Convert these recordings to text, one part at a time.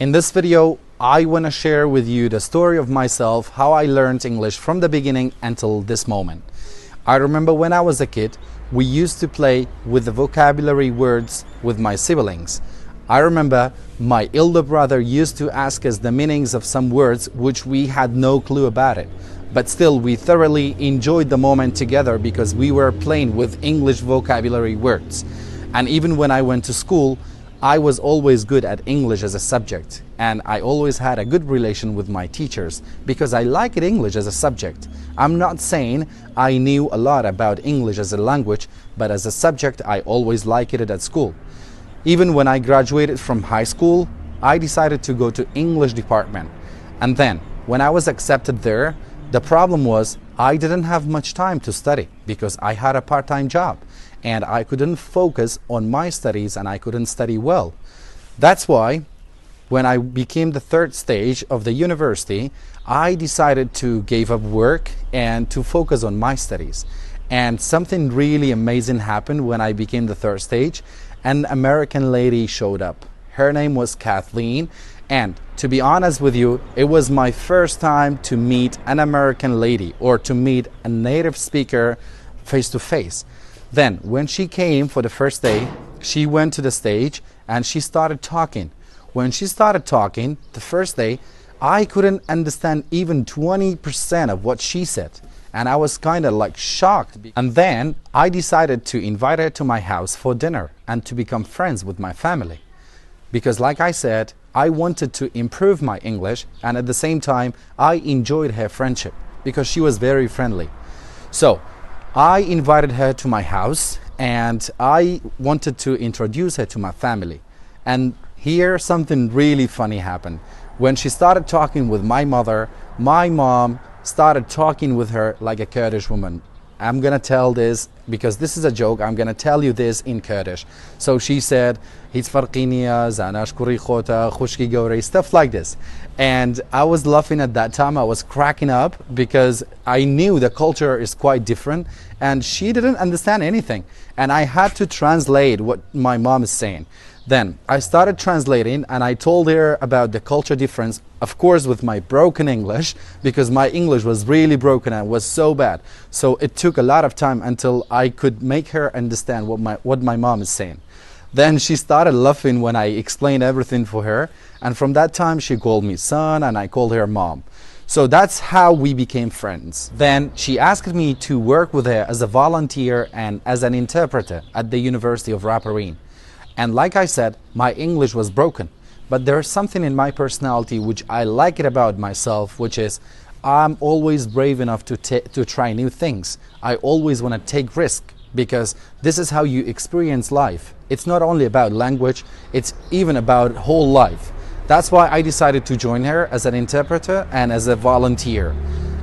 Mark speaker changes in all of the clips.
Speaker 1: In this video, I want to share with you the story of myself, how I learned English from the beginning until this moment. I remember when I was a kid, we used to play with the vocabulary words with my siblings. I remember my elder brother used to ask us the meanings of some words which we had no clue about it. But still, we thoroughly enjoyed the moment together because we were playing with English vocabulary words. And even when I went to school, I was always good at English as a subject, and I always had a good relation with my teachers because I liked English as a subject. I'm not saying I knew a lot about English as a language, but as a subject I always liked it at school. Even when I graduated from high school, I decided to go to English department. And then, when I was accepted there, the problem was I didn't have much time to study because I had a part-time job. And I couldn't focus on my studies and I couldn't study well. That's why when I became the third stage of the university, I decided to give up work and to focus on my studies. And something really amazing happened when I became the third stage. An American lady showed up. Her name was Kathleen, and to be honest with you, it was my first time to meet an American lady or to meet a native speaker face to face. Then, when she came for the first day, she went to the stage and she started talking. When she started talking, the first day, I couldn't understand even 20% of what she said. And I was kind of like shocked. And then I decided to invite her to my house for dinner and to become friends with my family. Because like I said, I wanted to improve my English, and at the same time, I enjoyed her friendship because she was very friendly. So, I invited her to my house and I wanted to introduce her to my family. And here something really funny happened. When she started talking with my mother, my mom started talking with her like a Kurdish woman. I'm gonna tell this because this is a joke. I'm gonna tell you this in Kurdish. So she said, stuff like this. And I was laughing at that time. I was cracking up because I knew the culture is quite different and she didn't understand anything. And I had to translate what my mom is saying. Then I started translating and I told her about the culture difference, of course with my broken English, because my English was really broken and was so bad. So it took a lot of time until I could make her understand what my mom is saying. Then she started laughing when I explained everything for her, and from that time she called me son and I called her mom. So that's how we became friends. Then she asked me to work with her as a volunteer and as an interpreter at the University of Raparin. And like I said, my English was broken, but there's something in my personality which I like it about myself, which is I'm always brave enough to try new things. I always want to take risk because this is how you experience life. It's not only about language, it's even about whole life. That's why I decided to join her as an interpreter and as a volunteer.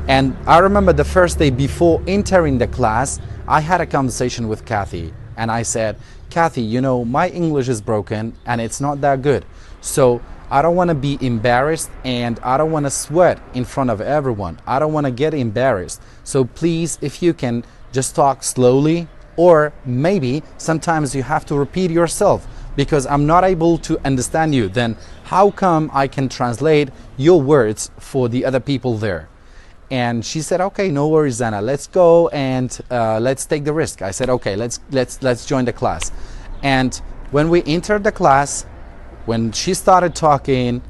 Speaker 1: And I remember the first day before entering the class, I had a conversation with Kathy. And I said, Kathy, you know, my English is broken and it's not that good. So I don't want to be embarrassed and I don't want to sweat in front of everyone. I don't want to get embarrassed. So please, if you can, just talk slowly, or maybe sometimes you have to repeat yourself because I'm not able to understand you. Then how come I can translate your words for the other people there? And she said, okay, no worries, Zana, let's go and let's take the risk. I said, okay, let's join the class. And when we entered the class, when she started talking,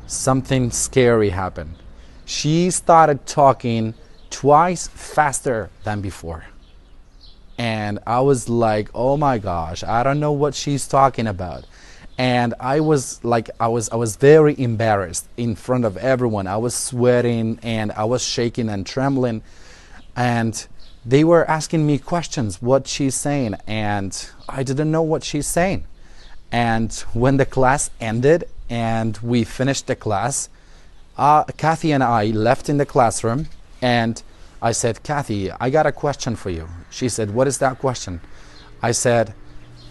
Speaker 1: something scary happened. She started talking twice faster than before. And I was like, oh my gosh, I don't know what she's talking about. And I was very embarrassed in front of everyone. I was sweating and I was shaking and trembling. And they were asking me questions, what she's saying. And I didn't know what she's saying. And when the class ended and we finished the class, Kathy and I left in the classroom and I said, Kathy, I got a question for you. She said, what is that question? I said,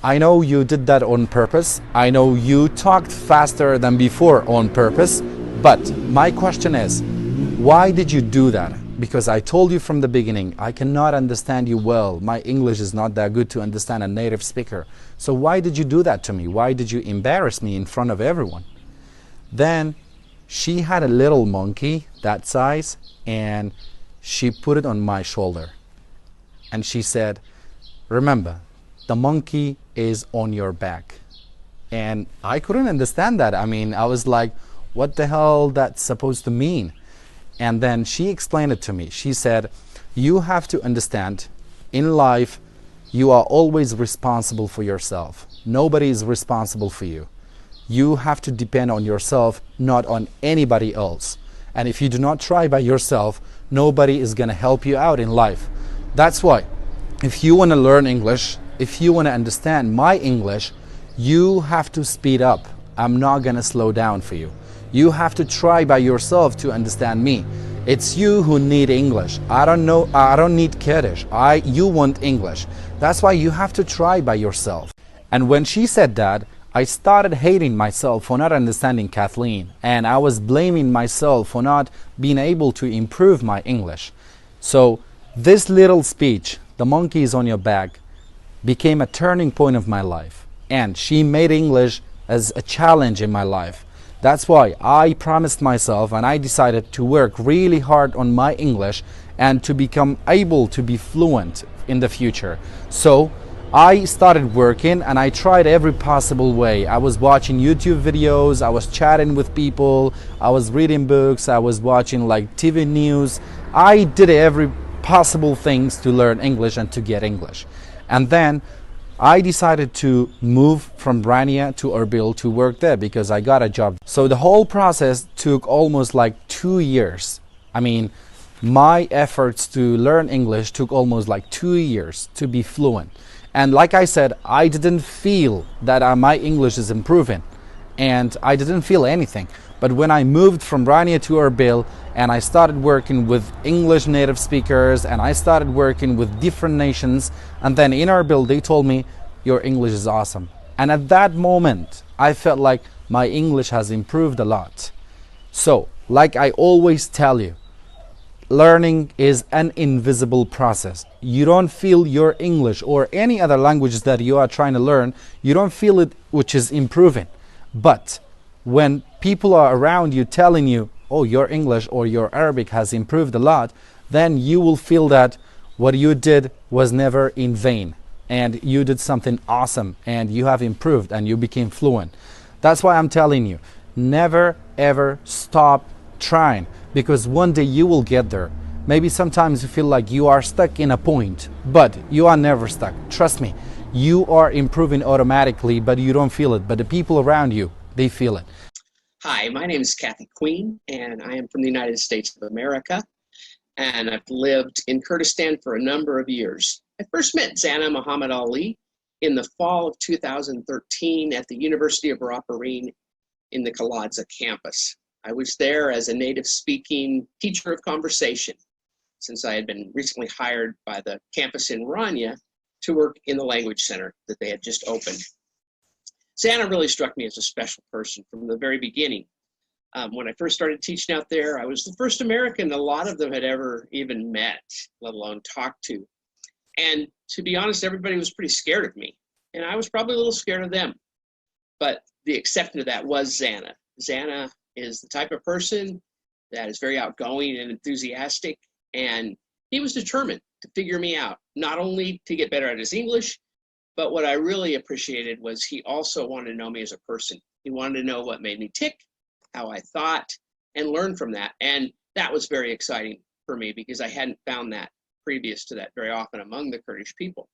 Speaker 1: I know you did that on purpose. I know you talked faster than before on purpose. But my question is, why did you do that? Because I told you from the beginning, I cannot understand you well. My English is not that good to understand a native speaker. So why did you do that to me? Why did you embarrass me in front of everyone? Then she had a little monkey that size, and she put it on my shoulder. And she said, remember, the monkey is on your back. And I couldn't understand that. I mean, I was like, what the hell that's supposed to mean? And then she explained it to me. She said, you have to understand, in life, you are always responsible for yourself. Nobody is responsible for you. You have to depend on yourself, not on anybody else. And if you do not try by yourself, nobody is going to help you out in life. That's why, if you want to learn English, if you want to understand my English, you have to speed up. I'm not going to slow down for you. You have to try by yourself to understand me. It's you who need English. I don't need Kurdish. You want English. That's why you have to try by yourself. And when she said that, I started hating myself for not understanding Kathleen, and I was blaming myself for not being able to improve my English. So this little speech, the monkey is on your back, became a turning point of my life. And she made English as a challenge in my life. That's why I promised myself and I decided to work really hard on my English and to become able to be fluent in the future. So I started working and I tried every possible way. I was watching YouTube videos, I was chatting with people, I was reading books, I was watching like TV news. I did every possible things to learn English and to get English. And then I decided to move from Rania to Erbil to work there because I got a job. So the whole process took almost like 2 years. I mean, my efforts to learn English took almost like 2 years to be fluent. And like I said, I didn't feel that my English is improving, and I didn't feel anything. But when I moved from Rania to Erbil and I started working with English native speakers and I started working with different nations, and then in Erbil they told me, your English is awesome. And at that moment, I felt like my English has improved a lot. So, like I always tell you, learning is an invisible process. You don't feel your English or any other languages that you are trying to learn, you don't feel it, which is improving. But when people are around you telling you, oh, your English or your Arabic has improved a lot, then you will feel that what you did was never in vain, and you did something awesome and you have improved and you became fluent. That's why I'm telling you, never ever stop trying, because one day you will get there. Maybe sometimes you feel like you are stuck in a point, but you are never stuck. Trust me, you are improving automatically, but you don't feel it. But the people around you, they feel it.
Speaker 2: Hi, my name is Kathy Queen, and I am from the United States of America, and I've lived in Kurdistan for a number of years. I first met Zana Muhammad Ali in the fall of 2013 at the University of Rahbareen in the Kaladza campus. I was there as a native speaking teacher of conversation, since I had been recently hired by the campus in Rania to work in the language center that they had just opened. Zana really struck me as a special person from the very beginning. When I first started teaching out there, I was the first American a lot of them had ever even met, let alone talked to. And to be honest, everybody was pretty scared of me. And I was probably a little scared of them. But the exception to that was Zana. Zana is the type of person that is very outgoing and enthusiastic. And he was determined to figure me out, not only to get better at his English, but what I really appreciated was he also wanted to know me as a person. He wanted to know what made me tick, how I thought, and learn from that. And that was very exciting for me because I hadn't found that previous to that very often among the Kurdish people.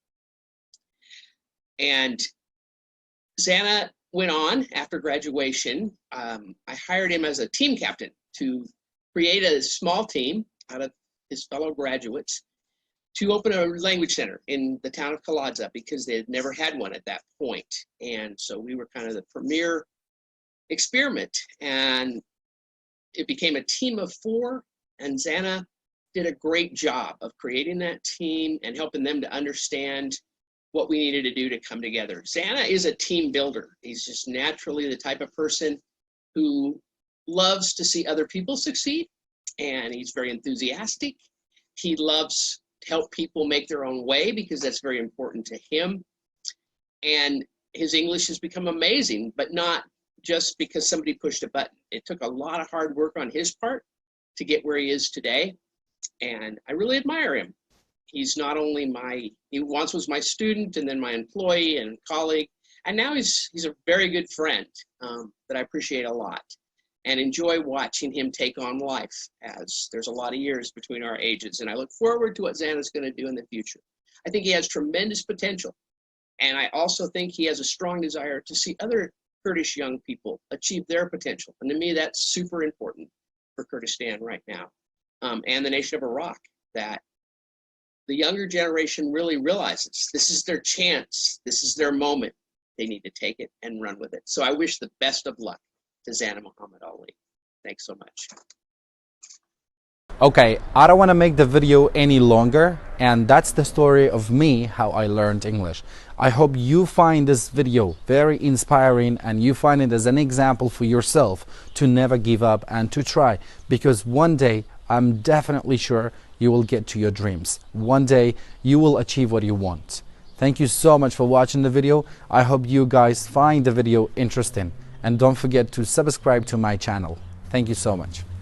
Speaker 2: And Zana went on after graduation. I hired him as a team captain to create a small team out of his fellow graduates to open a language center in the town of Kaladza because they had never had one at that point. And so we were kind of the premier experiment, and it became a team of 4, and Zana did a great job of creating that team and helping them to understand what we needed to do to come together. Zana is a team builder. He's just naturally the type of person who loves to see other people succeed, and he's very enthusiastic. He loves to help people make their own way because that's very important to him. And his English has become amazing, but not just because somebody pushed a button. It took a lot of hard work on his part to get where he is today, and I really admire him. He's not only he once was my student and then my employee and colleague, and now he's a very good friend that I appreciate a lot and enjoy watching him take on life, as there's a lot of years between our ages, and I look forward to what Xana's going to do in the future. I think he has tremendous potential, and I also think he has a strong desire to see other Kurdish young people achieve their potential, and to me that's super important for Kurdistan right now, and the nation of Iraq, that the younger generation really realizes this is their chance, this is their moment. They need to take it and run with it. So I wish the best of luck to Zana Muhammad Ali. Thanks so much.
Speaker 1: Okay, I don't want to make the video any longer, and that's the story of me, how I learned English. I hope you find this video very inspiring and you find it as an example for yourself to never give up and to try, because one day I'm definitely sure you will get to your dreams. One day you will achieve what you want. Thank you so much for watching the video. I hope you guys find the video interesting, and don't forget to subscribe to my channel. Thank you so much.